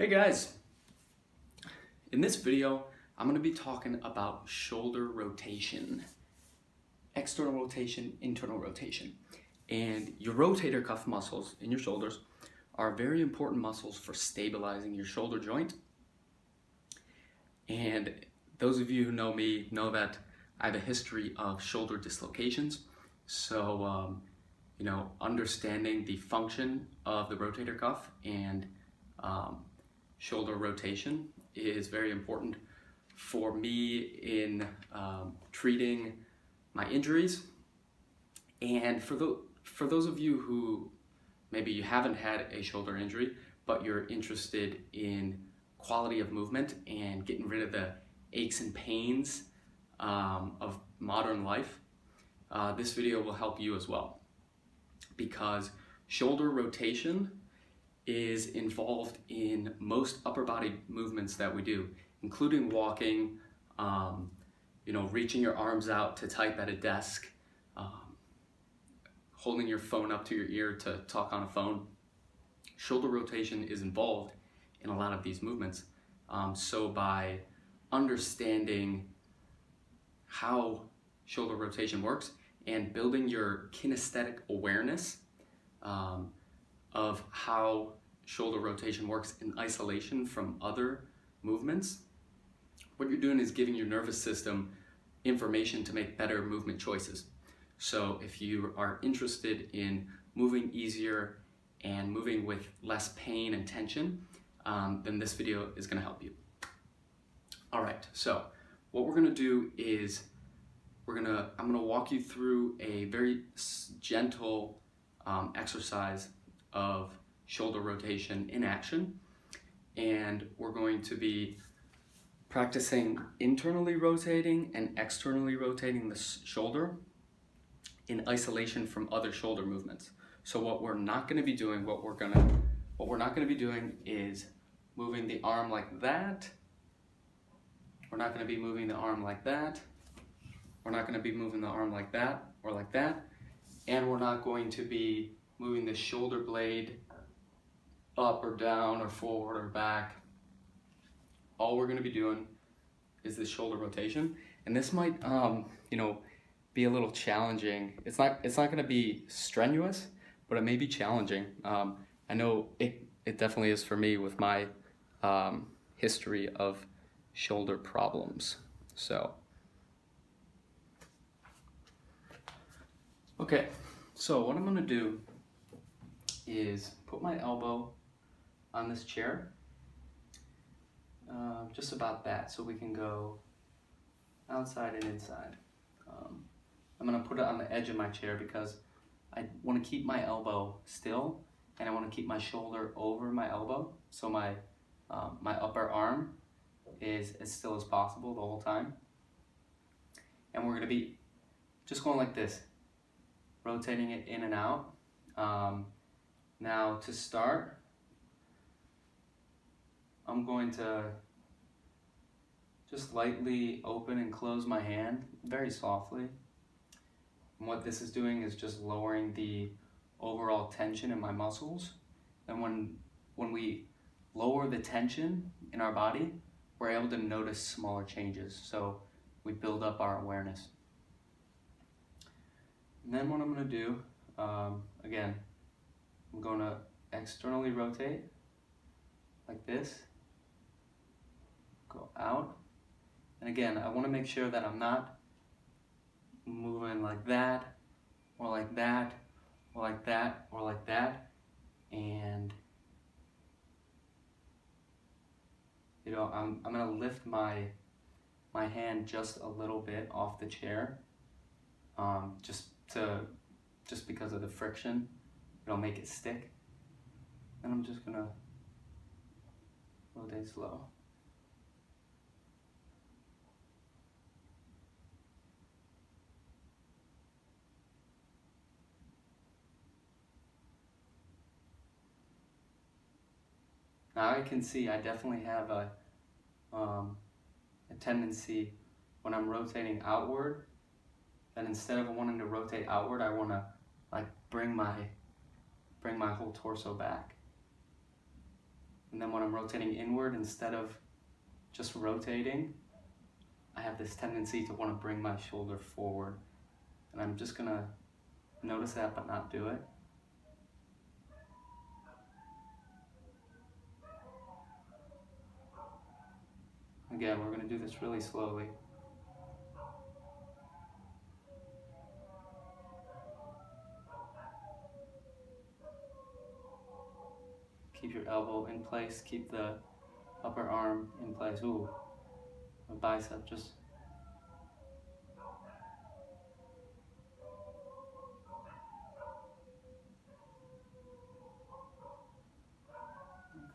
Hey guys, in this video I'm going to be talking about shoulder rotation, external rotation, internal rotation. And your rotator cuff muscles in your shoulders are very important muscles for stabilizing your shoulder joint. And those of you who know me know that I have a history of shoulder dislocations. So, understanding the function of the rotator cuff and shoulder rotation is very important for me in treating my injuries. And for those of you who maybe you haven't had a shoulder injury, but you're interested in quality of movement and getting rid of the aches and pains of modern life, this video will help you as well, because shoulder rotation is involved in most upper body movements that we do, including walking, reaching your arms out to type at a desk, holding your phone up to your ear to talk on a phone. Shoulder rotation is involved in a lot of these movements. So by understanding how shoulder rotation works and building your kinesthetic awareness of how shoulder rotation works in isolation from other movements, what you're doing is giving your nervous system information to make better movement choices. So if you are interested in moving easier and moving with less pain and tension, then this video is going to help you. All right, so what we're going to do is I'm going to walk you through a very gentle exercise of shoulder rotation in action, and we're going to be practicing internally rotating and externally rotating the shoulder in isolation from other shoulder movements. So what we're not going to be doing, what we're not going to be doing is moving the arm like that. We're not going to be moving the arm like that. We're not going to be moving the arm like that or like that. And we're not going to be moving the shoulder blade up or down or forward or back. All we're going to be doing is this shoulder rotation. And this might, be a little challenging. It's not going to be strenuous, but it may be challenging. I know it definitely is for me with my history of shoulder problems. So, okay, so what I'm going to do is put my elbow on this chair, just about that, so we can go outside and inside. I'm going to put it on the edge of my chair because I want to keep my elbow still, and I want to keep my shoulder over my elbow, so my upper arm is as still as possible the whole time. And we're going to be just going like this, rotating it in and out. Now to start, I'm going to just lightly open and close my hand very softly. And what this is doing is just lowering the overall tension in my muscles. And when we lower the tension in our body, we're able to notice smaller changes. So we build up our awareness. And then what I'm going to do, again, I'm going to externally rotate like this, go out. And again, I want to make sure that I'm not moving like that, or like that, or like that, or like that. And I'm going to lift my hand just a little bit off the chair, just because of the friction. It'll make it stick. And I'm just going to rotate slow. Now I can see I definitely have a tendency when I'm rotating outward, that instead of wanting to rotate outward, I want to bring my whole torso back. And then when I'm rotating inward, instead of just rotating, I have this tendency to want to bring my shoulder forward. And I'm just gonna notice that but not do it. Again, we're gonna do this really slowly. Keep your elbow in place, keep the upper arm in place. Ooh, my bicep just.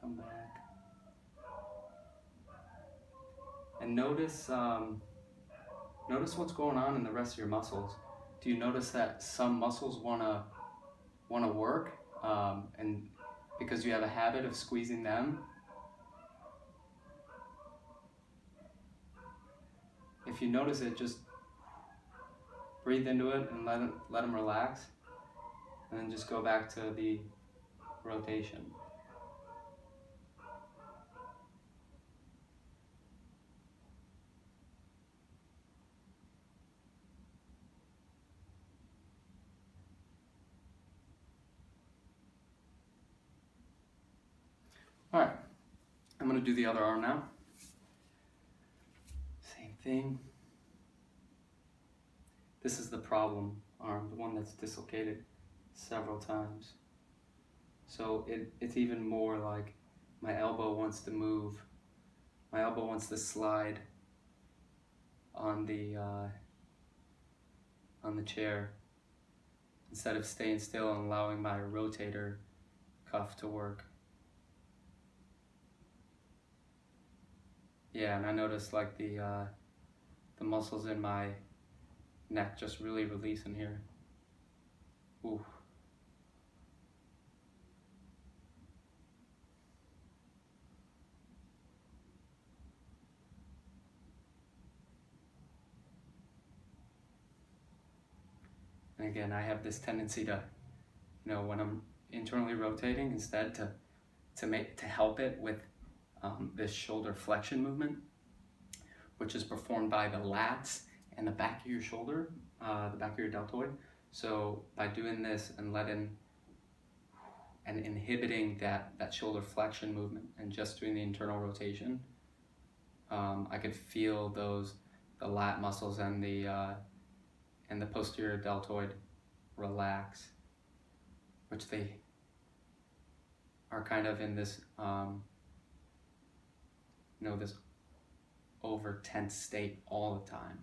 Come back. And notice what's going on in the rest of your muscles. Do you notice that some muscles wanna work, and because you have a habit of squeezing them? If you notice it, just breathe into it and let them relax, and then just go back to the rotation. All right, I'm gonna do the other arm now. Same thing. This is the problem arm, the one that's dislocated several times. So it's even more like my elbow wants to move. My elbow wants to slide on the chair instead of staying still and allowing my rotator cuff to work. Yeah, and I noticed like the muscles in my neck just really releasing here. Ooh. And again, I have this tendency to, when I'm internally rotating, instead to help it with this shoulder flexion movement, which is performed by the lats and the back of your shoulder, the back of your deltoid. So by doing this and inhibiting that shoulder flexion movement and just doing the internal rotation, I could feel the lat muscles and the posterior deltoid relax, which they are kind of in this this over tense state all the time.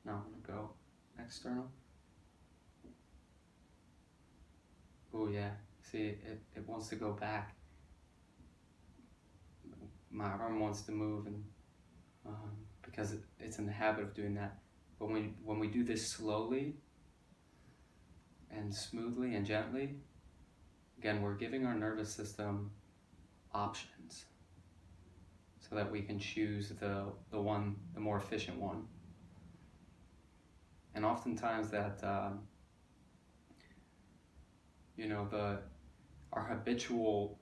Now I'm gonna go external. Oh yeah, see it wants to go back. My arm wants to move, and because it's in the habit of doing that. But when we do this slowly and smoothly and gently, again, we're giving our nervous system options so that we can choose the more efficient one. And oftentimes that our habitual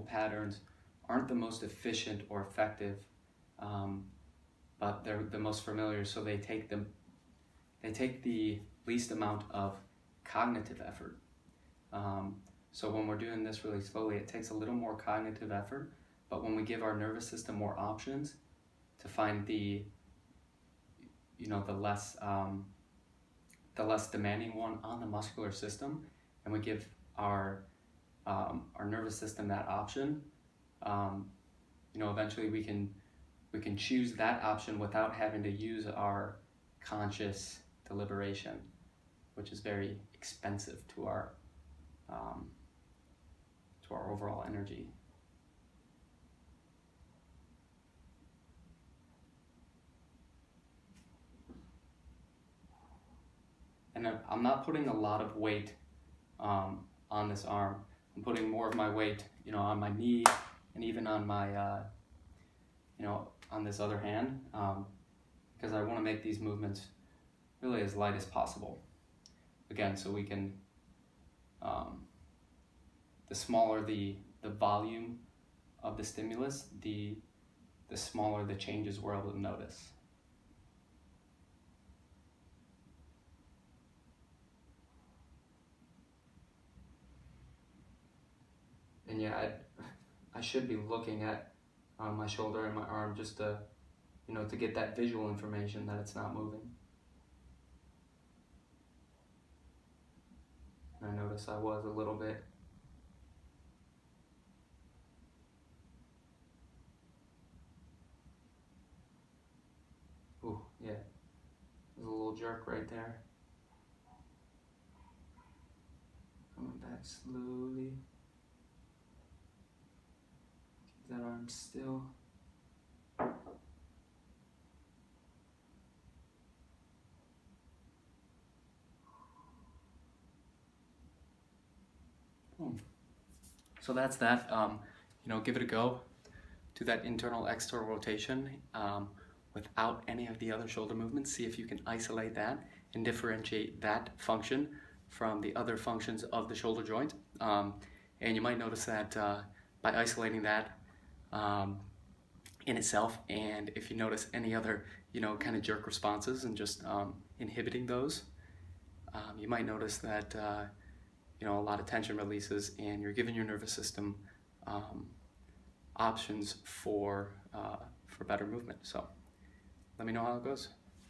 patterns aren't the most efficient or effective, but they're the most familiar. So they take the least amount of cognitive effort. So when we're doing this really slowly, it takes a little more cognitive effort. But when we give our nervous system more options to find the less demanding one on the muscular system, and we give our nervous system that option, eventually we can choose that option without having to use our conscious deliberation, which is very expensive to our overall energy. And I'm not putting a lot of weight on this arm. I'm putting more of my weight, on my knee and even on my, on this other hand, because I want to make these movements really as light as possible. Again, so we can, the smaller the volume of the stimulus, the smaller the changes we're able to notice. And yeah, I should be looking at my shoulder and my arm just to, to get that visual information that it's not moving. And I noticed I was a little bit. Ooh, yeah, there's a little jerk right there. Coming back slowly. Keep that arm still. Boom. So that's that. Give it a go. Do that internal external rotation without any of the other shoulder movements. See if you can isolate that and differentiate that function from the other functions of the shoulder joint. And you might notice that by isolating that in itself, and if you notice any other, kind of jerk responses and just inhibiting those, you might notice that a lot of tension releases, and you're giving your nervous system options for better movement. So let me know how it goes.